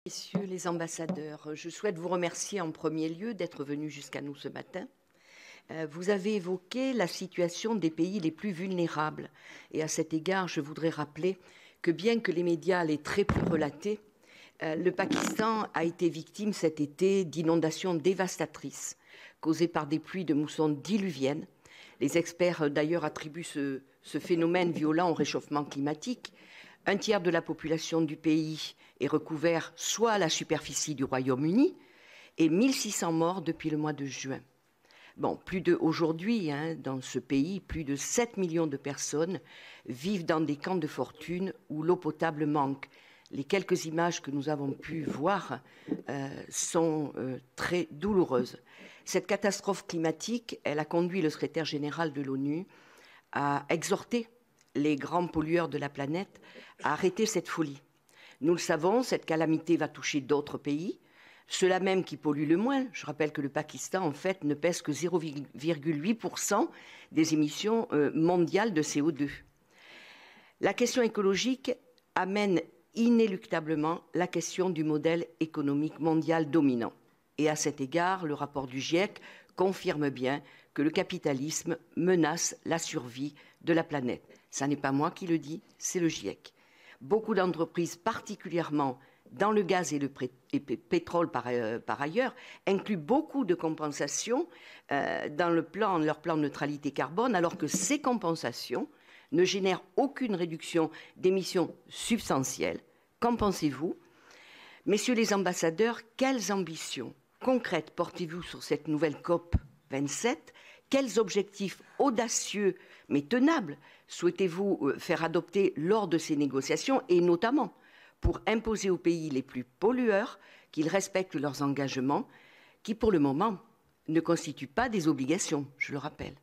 Messieurs les ambassadeurs, je souhaite vous remercier en premier lieu d'être venus jusqu'à nous ce matin. Vous avez évoqué la situation des pays les plus vulnérables. Et à cet égard, je voudrais rappeler que bien que les médias l'aient très peu relaté, le Pakistan a été victime cet été d'inondations dévastatrices causées par des pluies de mousson diluviennes. Les experts d'ailleurs attribuent ce phénomène violent au réchauffement climatique. Un tiers de la population du pays est recouvert soit à la superficie du Royaume-Uni et 1600 morts depuis le mois de juin. Bon, aujourd'hui, dans ce pays, plus de 7 millions de personnes vivent dans des camps de fortune où l'eau potable manque. Les quelques images que nous avons pu voir sont très douloureuses. Cette catastrophe climatique, elle a conduit le secrétaire général de l'ONU à exhorter les grands pollueurs de la planète à arrêter cette folie. Nous le savons, cette calamité va toucher d'autres pays, ceux-là même qui polluent le moins. Je rappelle que le Pakistan, en fait, ne pèse que 0,8% des émissions mondiales de CO2. La question écologique amène inéluctablement la question du modèle économique mondial dominant. Et à cet égard, le rapport du GIEC confirme bien que le capitalisme menace la survie de la planète. Ce n'est pas moi qui le dis, c'est le GIEC. Beaucoup d'entreprises, particulièrement dans le gaz et le pétrole par ailleurs, incluent beaucoup de compensations dans leur plan de neutralité carbone, alors que ces compensations ne génèrent aucune réduction d'émissions substantielles. Qu'en pensez-vous? Messieurs les ambassadeurs, quelles ambitions concrètes portez-vous sur cette nouvelle COP 27? Quels objectifs audacieux mais tenables souhaitez-vous faire adopter lors de ces négociations, et notamment pour imposer aux pays les plus pollueurs qu'ils respectent leurs engagements, qui pour le moment ne constituent pas des obligations, je le rappelle?